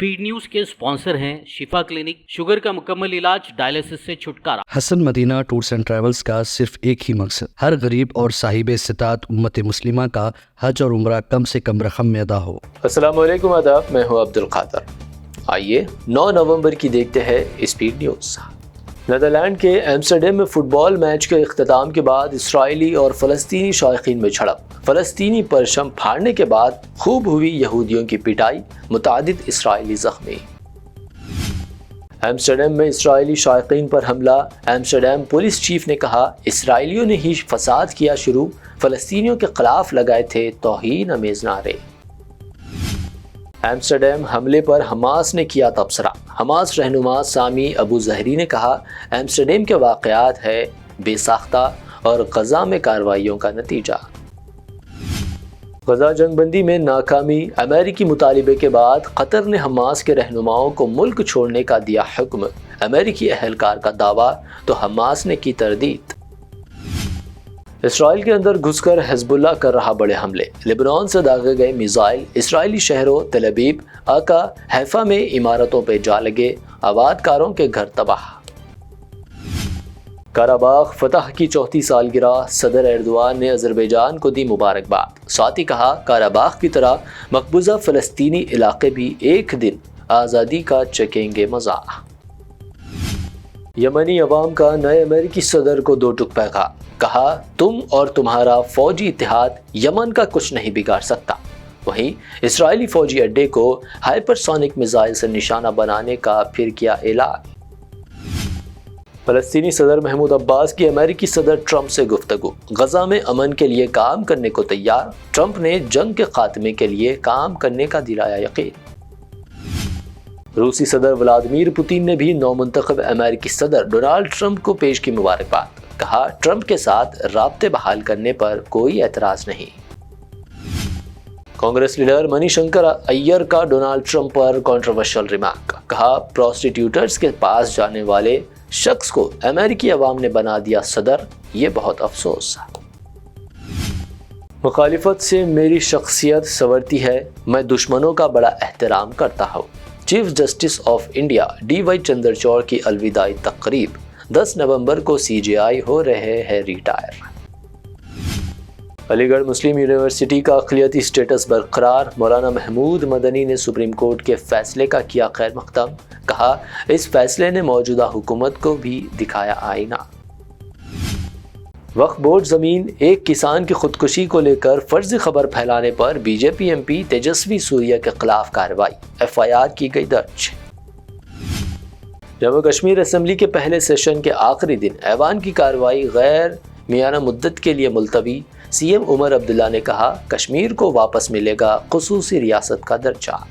Speed news के sponsor हैं शिफा clinic, sugar का मुकम्मल इलाज, डायलिसिस से छुटकारा। Hasan Madina tours and travels का सिर्फ एक ही मकसद, हर गरीब और साहिब इस्तिताअत उम्मत मुस्लिमा का हज और उम्रा कम से कम रकम में अदा हो। अस्सलाम वालेकुम, आदाब, मैं हूं अब्दुल कादर। आइए 9 नवंबर की देखते हैं स्पीड न्यूज़। नीदरलैंड के एम्स्टरडम में फुटबॉल मैच के इख्तिताम के बाद इसराइली और फ़लस्तीनी शायकीन में झड़प, फ़लस्तीनी परचम फाड़ने के बाद खूब हुई यहूदियों की पिटाई, मुतादिद इसराइली ज़ख्मी। एम्स्टरडम में इसराइली शायकीन पर हमला, एम्स्टरडम पुलिस चीफ ने कहा इसराइलियों ने ही फसाद किया शुरू, फ़लस्तीनियों के खिलाफ लगाए थे तौहीन अमेज़ नारे। एम्स्टरडम हमले पर हमास ने किया तबसरा, हमास रहनुमा सामी अबू जहरी ने कहा एम्स्टरडम के वाक़यात है बेसाख्ता और गज़ा में कार्रवाइयों का नतीजा। गज़ा जंगबंदी में नाकामी, अमेरिकी मुतालिबे के बाद कतर ने हमास के रहनुमाओं को मुल्क छोड़ने का दिया हुक्म, अमेरिकी अहलकार का दावा तो हमास ने की तरदीद। इसराइल के अंदर घुसकर हिजबुल्लाह कर रहा बड़े हमले, लेबनान से दागे गए मिसाइल इसराइली शहरों तेल अवीव, आका, हैफा में इमारतों पर जा लगे, आबादकारों के घर तबाह। कराबाख फतह की 34 सालगिरह, सदर एर्दोआन ने अजरबैजान को दी मुबारकबाद, साथ ही कहा कराबाख की तरह मकबूजा फ़लस्तीनी इलाके भी एक दिन आज़ादी का चखेंगे मज़ा। यमनी अवाम का नए अमेरिकी सदर को 2 टुक पैगाम, कहा तुम और तुम्हारा फौजी इत्तेहाद यमन का कुछ नहीं बिगाड़ सकता। वहीं इसराइली फौजी अड्डे को हाइपरसोनिक मिसाइल से निशाना बनाने का फिर किया ऐलान। फ़लस्तीनी सदर महमूद अब्बास की अमेरिकी सदर ट्रंप से गुफ्तगू, गजा में अमन के लिए काम करने को तैयार, ट्रंप ने जंग के खात्मे के लिए काम करने का दिलाया यकीन। रूसी सदर व्लादिमीर पुतिन ने भी नौमुंतखब अमेरिकी सदर डोनाल्ड ट्रंप को पेश की मुबारकबाद, कहा ट्रंप के साथ राब्ते बहाल करने पर कोई एतराज नहीं। कांग्रेस लीडर मणिशंकर अय्यर का डोनाल्ड ट्रंप पर कंट्रोवर्शियल रिमार्क, कहा प्रोस्टिट्यूटर्स के पास जाने वाले शख्स को अमेरिकी अवाम ने बना दिया सदर, ये बहुत अफसोस। मुखालिफत से मेरी शख्सियत संवरती है, मैं दुश्मनों का बड़ा एहतराम करता हूँ। Chief justice of India DY Chandrachud की अलविदाई तकरीब, 10 नवंबर को CJI हो रहे हैं रिटायर। अलीगढ़ मुस्लिम यूनिवर्सिटी का अक़लियती स्टेटस बरकरार, मौलाना महमूद मदनी ने सुप्रीम कोर्ट के फैसले का किया खैर मक़दम, कहा इस फैसले ने मौजूदा हुकूमत को भी दिखाया आईना। वक्फ बोर्ड ज़मीन, एक किसान की खुदकुशी को लेकर फर्जी खबर फैलाने पर BJP MP तेजस्वी सूर्या के खिलाफ कार्रवाई, FIR की गई दर्ज। जम्मू कश्मीर असेंबली के पहले सेशन के आखिरी दिन ऐवान की कार्रवाई गैर मियाना मुद्दत के लिए मुलतवी, CM उमर अब्दुल्ला ने कहा कश्मीर को वापस मिलेगा खुसूसी रियासत का दर्जा।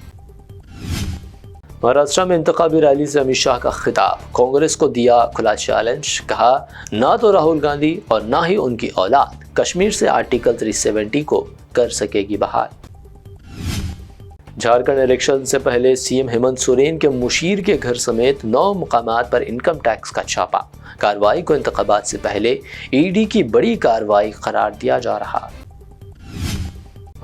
महाराष्ट्र में इंतखाबी रैली से अमित शाह का खिताब, कांग्रेस को दिया खुला चैलेंज, कहा ना तो राहुल गांधी और ना ही उनकी औलाद कश्मीर से आर्टिकल 370 को कर सकेगी बहाल। झारखंड इलेक्शन से पहले CM हेमंत सोरेन के मुशीर के घर समेत 9 मुकामात पर इनकम टैक्स का छापा, कार्रवाई को इंतखाबात से पहले ED की बड़ी कार्रवाई करार दिया जा रहा।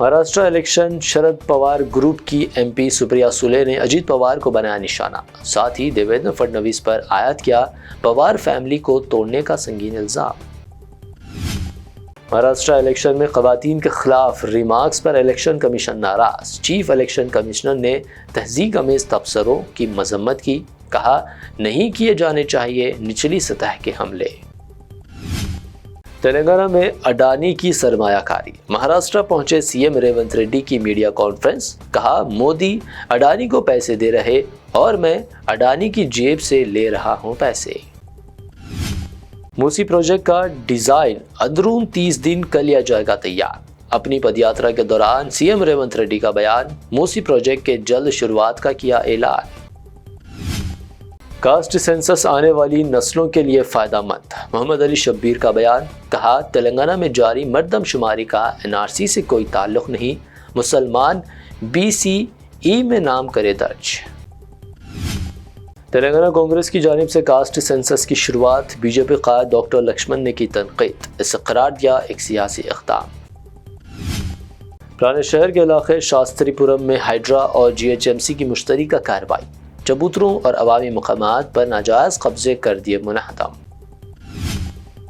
महाराष्ट्र इलेक्शन, शरद पवार ग्रुप की MP सुप्रिया सुले ने अजीत पवार को बनाया निशाना, साथ ही देवेंद्र फडणवीस पर आयद किया पवार फैमिली को तोड़ने का संगीन इल्जाम। महाराष्ट्र इलेक्शन में खवातीन के खिलाफ रिमार्क्स पर इलेक्शन कमीशन नाराज, चीफ इलेक्शन कमिश्नर ने तहज़ीक अमेज़ तबसरों की मजम्मत की, कहा नहीं किए जाने चाहिए निचली सतह के हमले। तेलंगाना में अडानी की सरमायाकारी, महाराष्ट्र पहुंचे CM रेवंत रेड्डी की मीडिया कॉन्फ्रेंस, कहा मोदी अडानी को पैसे दे रहे और मैं अडानी की जेब से ले रहा हूं पैसे। मूसी प्रोजेक्ट का डिजाइन अंदरून 30 दिन कर लिया जाएगा तैयार, अपनी पदयात्रा के दौरान CM रेवंत रेड्डी का बयान, मूसी प्रोजेक्ट के जल्द शुरुआत का किया ऐलान। कास्ट सेंसस आने वाली नस्लों के लिए फायदेमंद, मोहम्मद अली शब्बीर का बयान, कहा तेलंगाना में जारी मर्दमशुमारी का NRC से कोई ताल्लुक नहीं, मुसलमान BCE में नाम करे दर्ज। तेलंगाना कांग्रेस की जानिब से कास्ट सेंसस की शुरुआत, BJP कायद डॉक्टर लक्ष्मण ने की तनकीद, इसे करार दिया एक सियासी इक़दाम। پرانے شہر کے علاقے شاستری پورم میں ہائیڈرا اور GHMC کی مشترکہ کارروائی، چبوتروں اور عوامی مقامات پر ناجائز قبضے کر دیے منہدم۔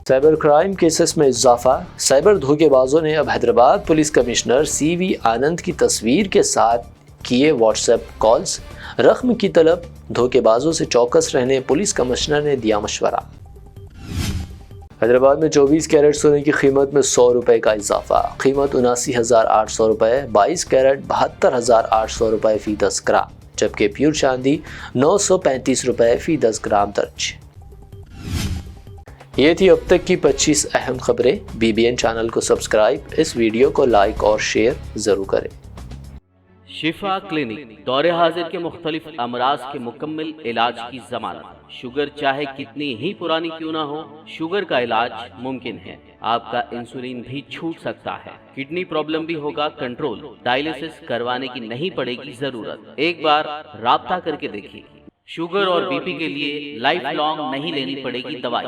سائبر کرائم کیسز میں اضافہ، سائبر دھوکے بازوں نے اب حیدرآباد پولیس کمشنر CV آنند کی تصویر کے ساتھ کیے واٹس ایپ کالز، رقم کی طلب، دھوکے بازوں سے چوکس رہنے پولیس کمشنر نے دیا مشورہ۔ حیدرآباد میں 24 کیرٹ سونے کی قیمت میں 100 روپے کا اضافہ، قیمت 79,800 روپے، 22 کیرٹ 72,800 روپے فی 10 گرام، جبکہ پیور چاندی 935 روپے فی 10 گرام درج۔ یہ تھی اب تک کی 25 اہم خبریں۔ BBN چینل کو سبسکرائب، اس ویڈیو کو لائک اور شیئر ضرور کریں۔ شفا کلینک دور حاضر کے مختلف امراض کے مکمل علاج کی ضمانت۔ شوگر چاہے کتنی ہی پرانی کیوں نہ ہو، شوگر کا علاج ممکن ہے۔ آپ کا انسولین بھی چھوٹ سکتا ہے، کڈنی پرابلم بھی ہوگا کنٹرول، ڈائلیسس کروانے کی نہیں پڑے گی ضرورت۔ ایک بار رابطہ کر کے دیکھیے۔ شوگر اور BP کے لیے لائف لانگ نہیں لینی پڑے گی دوائی۔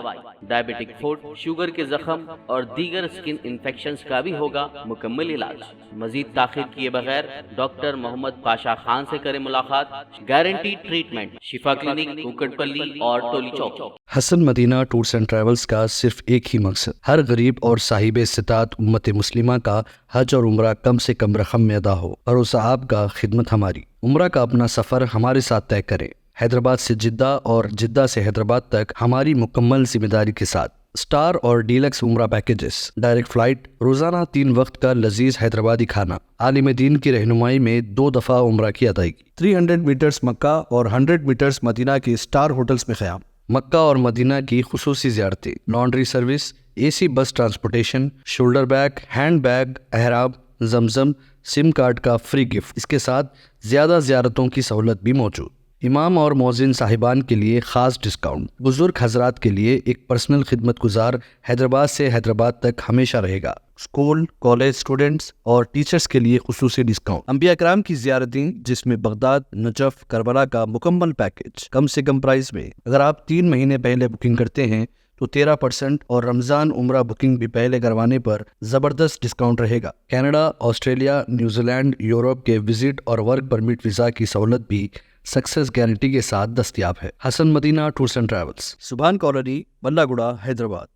ڈائبیٹک فوڈ، شوگر کے زخم اور دیگر اسکن انفیکشنز کا بھی ہوگا مکمل علاج۔ مزید تاخیر کیے بغیر ڈاکٹر محمد پاشا خان سے کریں ملاقات۔ گارنٹی ٹریٹمنٹ، شفا کلینک، کوکٹ پلی اور ٹولی چوک۔ حسن مدینہ ٹورز اینڈ ٹریولز کا صرف ایک ہی مقصد، ہر غریب اور صاحب استطاعت امت مسلمہ کا حج اور عمرہ کم سے کم رقم میں ادا ہو۔ بھروسہ آپ کا، خدمت ہماری۔ عمرہ کا اپنا سفر ہمارے ساتھ طے کریں، حیدرآباد سے جدہ اور جدہ سے حیدرآباد تک ہماری مکمل ذمہ داری کے ساتھ۔ سٹار اور ڈیلکس عمرہ پیکیجز، ڈائریکٹ فلائٹ، روزانہ 3 وقت کا لذیذ حیدرآبادی کھانا، عالم دین کی رہنمائی میں 2 دفعہ عمرہ کی ادائیگی، 300 میٹرز مکہ اور 100 میٹرز مدینہ کے سٹار ہوٹلز میں قیام، مکہ اور مدینہ کی خصوصی زیارتیں، laundry service, AC bus transportation, shoulder bag, hand bag, احرام، زمزم، SIM کارڈ کا فری گفٹ۔ اس کے ساتھ زیادہ زیارتوں کی سہولت بھی موجود۔ امام اور مؤذن صاحبان کے لیے خاص ڈسکاؤنٹ، بزرگ حضرات کے لیے ایک پرسنل خدمت گزار حیدرآباد سے حیدرآباد تک ہمیشہ رہے گا۔ اسکول، کالج اسٹوڈنٹس اور ٹیچرز کے لیے خصوصی ڈسکاؤنٹ، انبیاء کرام کی زیارتیں جس میں بغداد، نجف، کربلا کا مکمل پیکج کم سے کم پرائز میں۔ اگر آپ 3 مہینے پہلے بکنگ کرتے ہیں تو 13% اور رمضان عمرہ بکنگ بھی پہلے کروانے پر زبردست ڈسکاؤنٹ رہے گا۔ Canada, Australia, New Zealand, Europe کے وزٹ اور ورک پرمٹ ویزا کی سہولت بھی سکسیس گارنٹی کے ساتھ دستیاب ہے۔ Hasan Madina tours and travels, Subhan colony, بلہ گڑا، حیدرآباد۔